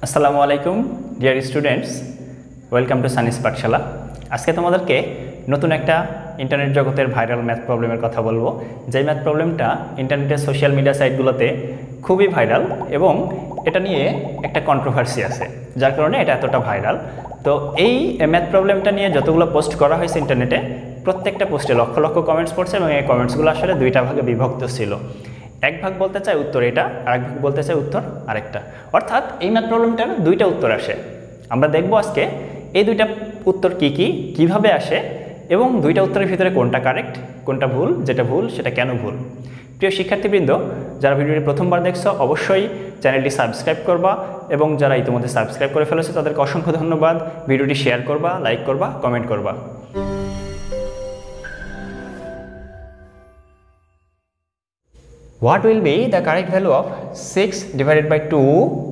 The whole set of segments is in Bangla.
আসসালামু আলাইকুম ডিয়ার স্টুডেন্টস, ওয়েলকাম টু সানিস পাঠশালা। আজকে তোমাদেরকে নতুন একটা ইন্টারনেট জগতের ভাইরাল ম্যাথ প্রবলেমের কথা বলবো। যেই ম্যাথ প্রবলেমটা ইন্টারনেটের সোশ্যাল মিডিয়া সাইটগুলোতে খুবই ভাইরাল এবং এটা নিয়ে একটা কন্ট্রোভার্সি আছে, যার কারণে এটা এতটা ভাইরাল। তো এই ম্যাথ প্রবলেমটা নিয়ে যতগুলো পোস্ট করা হয়েছে ইন্টারনেটে, প্রত্যেকটা পোস্টে লক্ষ লক্ষ কমেন্টস পড়ছে এবং এই কমেন্টসগুলো আসলে দুইটা ভাগে বিভক্ত ছিল। এক ভাগ বলতে চায় উত্তর এটা, আর এক ভাগ বলতে চায় উত্তর আরেকটা। অর্থাৎ এই ম্যাথ প্রবলেমটার দুইটা উত্তর আসে। আমরা দেখব আজকে এই দুইটা উত্তর কি কি, কিভাবে আসে এবং দুইটা উত্তরের ভিতরে কোনটা কারেক্ট, কোনটা ভুল, যেটা ভুল সেটা কেন ভুল। প্রিয় শিক্ষার্থীবৃন্দ, যারা ভিডিওটি প্রথমবার দেখছো অবশ্যই চ্যানেলটি সাবস্ক্রাইব করবা এবং যারা ইতিমধ্যে সাবস্ক্রাইব করে ফেলেছে তাদেরকে অসংখ্য ধন্যবাদ। ভিডিওটি শেয়ার করবা, লাইক করবা, কমেন্ট করবা। What will be the correct value of 6 divided by 2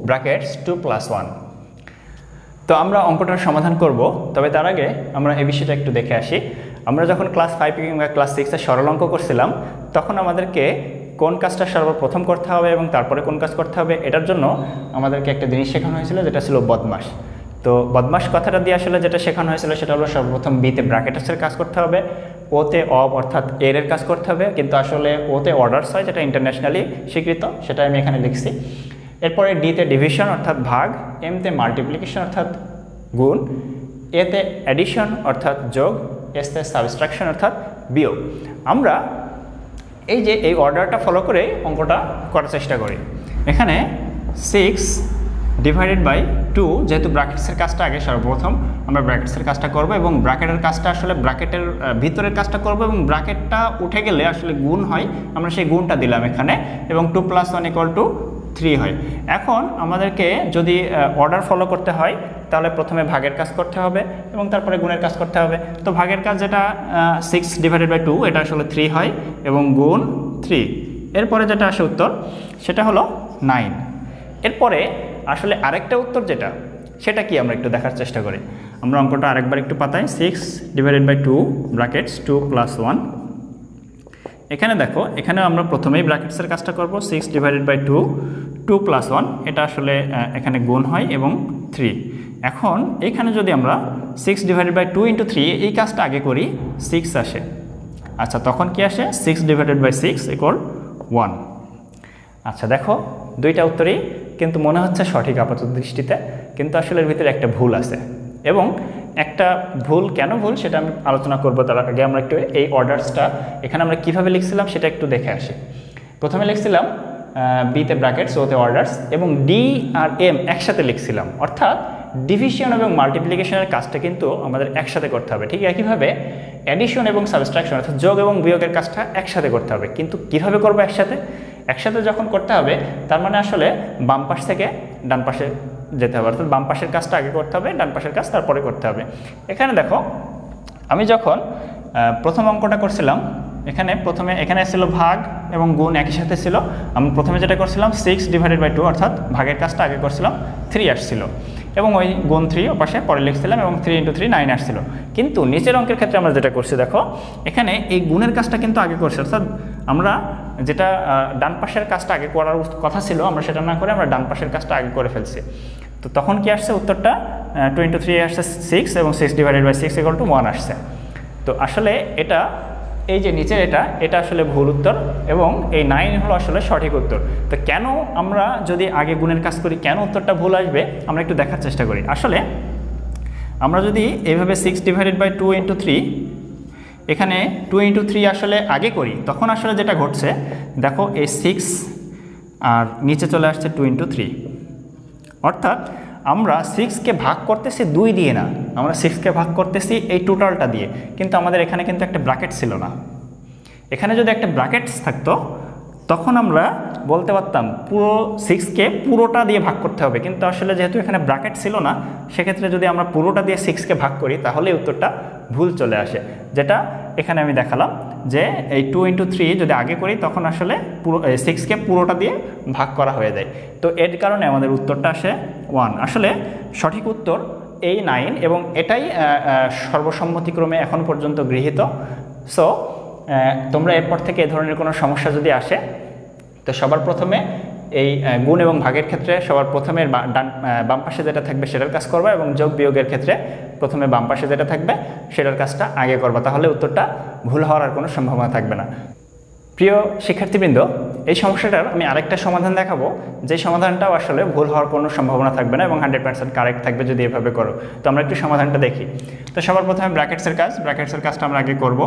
brackets 2 plus 1? তো আমরা অঙ্কটার সমাধান করব, তবে তার আগে আমরা এই বিষয়টা একটু দেখে আসি। আমরা যখন ক্লাস 5 কিংবা ক্লাস 6-এ সরল অঙ্ক করছিলাম, তখন আমাদেরকে কোন কাজটা সর্বপ্রথম করতে হবে এবং তারপরে কোন কাজ করতে হবে এটার জন্য আমাদেরকে একটা জিনিস শেখানো হয়েছিল, যেটা ছিল বদমাশ। তো বদমাশ কথাটা দিয়ে আসলে যেটা শেখানো হয়েছিল সেটা হলো সর্বপ্রথম বিতে ব্র্যাকেটসের কাজ করতে হবে, ওতে অব অর্থাৎ এর কাজ করতে হবে, কিন্তু আসলে ওতে অর্ডারস হয়, যেটা ইন্টারন্যাশনালি স্বীকৃত, সেটা আমি এখানে লিখছি। এরপরে ডিতে ডিভিশন অর্থাৎ ভাগ, এমতে মাল্টিপ্লিকেশন অর্থাৎ গুণ, এতে অ্যাডিশন অর্থাৎ যোগ, এসতে সাবস্ট্রাকশন অর্থাৎ বিয়োগ। আমরা এই যে এই অর্ডারটা ফলো করে অঙ্কটা করার চেষ্টা করি। এখানে 6 ডিভাইডেড বাই 2, যেহেতু ব্র্যাকেটসের কাজটা আগে সর্বপ্রথম আমরা ব্র্যাকেটসের কাজটা করব এবং ব্র্যাকেটের কাজটা আসলে ব্র্যাকেটের ভিতরের কাজটা করব এবং ব্র্যাকেটটা উঠে গেলে আসলে গুণ হয়, আমরা সেই গুণটা দিলাম এখানে এবং 2 + 1 = 3 হয়। এখন আমাদেরকে যদি অর্ডার ফলো করতে হয় তাহলে প্রথমে ভাগের কাজ করতে হবে এবং তারপরে গুণের কাজ করতে হবে। তো ভাগের কাজ যেটা 6 ডিভাইডেড বাই 2, এটা আসলে 3 হয় এবং গুণ 3। এরপরে যেটা আসে উত্তর সেটা হলো 9। এরপরে আসলে আরেকটা উত্তর যেটা, সেটা কি আমরা একটু দেখার চেষ্টা করি। আমরা অঙ্কটা আরেকবার একটু পাতাই। 6 ডিভাইডেড বাই 2 ব্র্যাকেটস 2 + 1। এখানে দেখো, এখানে আমরা প্রথমেই ব্র্যাকেটসের কাজটা করব। 6 ডিভাইডেড বাই 2 2 + 1, এটা আসলে এখানে গুণ হয় এবং 3। এখন এখানে যদি আমরা 6 ডিভাইডেড বাই 2 × 3 এই কাজটা আগে করি, 6 আসে। আচ্ছা, তখন কি আসে? 6 ডিভাইডেড বাই 6 = 1। আচ্ছা দেখো, দুইটা উত্তরই কিন্তু মনে হচ্ছে সঠিক আপাতত দৃষ্টিতে, কিন্তু আসলে এর ভিতরে একটা ভুল আছে এবং একটা ভুল কেন ভুল সেটা আমি আলোচনা করব। তার আগে আমরা একটু এই অর্ডারসটা এখানে আমরা কিভাবে লিখছিলাম সেটা একটু দেখে আসি। প্রথমে লিখছিলাম বিতে ব্র্যাকেটস, ওতে অর্ডারস এবং ডি আর এম একসাথে লিখছিলাম, অর্থাৎ ডিভিশন এবং মাল্টিপ্লিকেশনের কাজটা কিন্তু আমাদের একসাথে করতে হবে। ঠিক একইভাবে অ্যাডিশন এবং সাবস্ট্রাকশন অর্থাৎ যোগ এবং বিয়োগের কাজটা একসাথে করতে হবে। কিন্তু কিভাবে করবো একসাথে যখন করতে হবে, তার মানে আসলে বাম পাশ থেকে ডান পাশে যেতে হবে, অর্থাৎ বাম পাশের কাজটা আগে করতে হবে, ডান পাশের কাজ তারপরে করতে হবে। এখানে দেখো, আমি যখন প্রথম অঙ্কটা করছিলাম, এখানে ছিল ভাগ এবং গুণ একই সাথে ছিল। আমি প্রথমে যেটা করছিলাম 6 ডিভাইডেড বাই 2, অর্থাৎ ভাগের কাজটা আগে করছিলাম, 3 আসছিল এবং ওই গুণ 3 ওপাশে পরে লিখছিলাম এবং 3 × 3 9 আসছিল। কিন্তু নিচের অঙ্কের ক্ষেত্রে আমরা যেটা করছি, দেখো এখানে এই গুণের কাজটা কিন্তু আগে করছি, অর্থাৎ আমরা যেটা ডান পাশের কাজটা আগে করার কথা ছিল আমরা সেটা না করে আমরা ডান পাশের কাজটা আগে করে ফেলছি। তো তখন কি আসছে উত্তরটা 2 × 3 আসছে 6 এবং 6 ডিভাইডেড বাই 6 = 1 আসছে। তো আসলে এটা এই যে নিচের এটা আসলে ভুল উত্তর এবং এই 9 হলো আসলে সঠিক উত্তর। তো কেন আমরা যদি আগে গুণের কাজ করি কেন উত্তরটা ভুল আসবে আমরা একটু দেখার চেষ্টা করি। আসলে আমরা যদি এইভাবে 6 ডিভাইডেড বাই 2 × 3, এখানে 2 × 3 আসলে আগে করি, তখন আসলে যেটা ঘটছে দেখো এই 6 আর নিচে চলে আসছে 2 × 3, অর্থাৎ আমরা 6কে ভাগ করতেছি 2 দিয়ে না, আমরা 6কে ভাগ করতেছি এই টোটালটা দিয়ে। কিন্তু আমাদের এখানে কিন্তু একটা ব্র্যাকেট ছিল না। এখানে যদি একটা ব্র্যাকেটস থাকতো তখন আমরা বলতে পারতাম পুরো 6কে পুরোটা দিয়ে ভাগ করতে হবে, কিন্তু আসলে যেহেতু এখানে ব্র্যাকেট ছিল না, সেক্ষেত্রে যদি আমরা পুরোটা দিয়ে 6কে ভাগ করি তাহলে উত্তরটা ভুল চলে আসে, যেটা এখানে আমি দেখালাম যে এই 2 × 3 যদি আগে করি তখন আসলে পুরো 6কে পুরোটা দিয়ে ভাগ করা হয়ে যায়। তো এর কারণে আমাদের উত্তরটা আসে 1। আসলে সঠিক উত্তর এই 9 এবং এটাই সর্বসম্মতিক্রমে এখন পর্যন্ত গৃহীত। সো তোমরা এরপর থেকে এ ধরনের কোনো সমস্যা যদি আসে তো সবার প্রথমে এই গুণ এবং ভাগের ক্ষেত্রে সবার প্রথমে বাম পাশে যেটা থাকবে সেটার কাজ করবা এবং যোগ বিয়োগের ক্ষেত্রে প্রথমে বাম পাশে যেটা থাকবে সেটার কাজটা আগে করবা, তাহলে উত্তরটা ভুল হওয়ার আর কোনো সম্ভাবনা থাকবে না। প্রিয় শিক্ষার্থীবৃন্দ, এই সমস্যাটার আমি আরেকটা সমাধান দেখাবো, যে সমাধানটাও আসলে ভুল হওয়ার কোনো সম্ভাবনা থাকবে না এবং 100% কারেক্ট থাকবে যদি এভাবে করো। তো আমরা একটু সমাধানটা দেখি। তো সবার প্রথমে ব্র্যাকেটসের কাজটা আমরা আগে করব।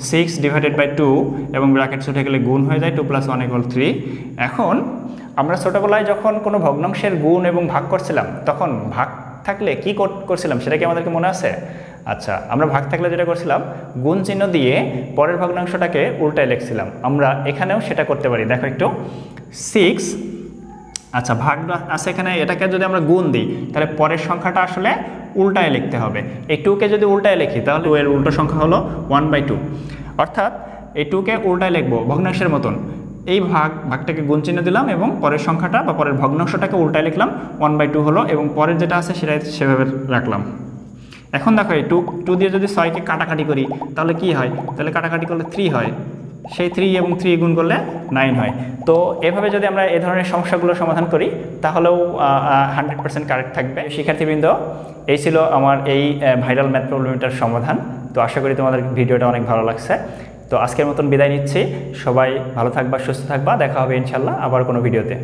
6/2 এবং ব্র্যাকেটস উঠে গেলে গুণ হয়ে যায় 2 + 1 = 3। এখন আমরা ছোটোবেলায় যখন কোনো ভগ্নাংশের গুণ এবং ভাগ করছিলাম, তখন ভাগ থাকলে কি করছিলাম সেটা কি আমাদেরকে মনে আছে? আচ্ছা, আমরা ভাগ থাকলে যেটা করছিলাম, গুণ চিহ্ন দিয়ে পরের ভগ্নাংশটাকে উল্টায় লিখছিলাম। আমরা এখানেও সেটা করতে পারি। দেখো একটু, 6, আচ্ছা ভাগ আছে এখানে, এটাকে যদি আমরা গুণ দিই তাহলে পরের সংখ্যাটা আসলে উল্টায় লিখতে হবে। এই 2কে যদি উল্টায় লিখি তাহলে 2 এর উল্টো সংখ্যা হলো 1/2, অর্থাৎ এই 2কে উল্টায় লিখবো ভগ্নাংশের মতন। এই ভাগটাকে গুণ চিহ্ন দিলাম এবং পরের সংখ্যাটা বা পরের ভগ্নাংশটাকে উল্টায় লিখলাম, 1/2 হলো এবং পরের যেটা আছে সেটাই সেভাবে রাখলাম। এখন দেখো এই 2 দিয়ে যদি 6কে কাটাকাটি করি তাহলে কি হয়? তাহলে কাটাকাটি করলে 3 হয়, সেই 3 এবং 3 গুণ করলে 9 হয়। তো এভাবে যদি আমরা এই ধরনের সমস্যাগুলো সমাধান করি তাহলেও 100% কারেক্ট থাকবে। শিক্ষার্থীবৃন্দ, এই ছিল আমার এই ভাইরাল ম্যাথ প্রবলেমটার সমাধান। তো আশা করি তোমাদের ভিডিওটা অনেক ভালো লাগছে। তো আজকের মতন বিদায় নিচ্ছি। সবাই ভালো থাকবা, সুস্থ থাকবা, দেখা হবে ইনশাল্লাহ আবার কোনো ভিডিওতে।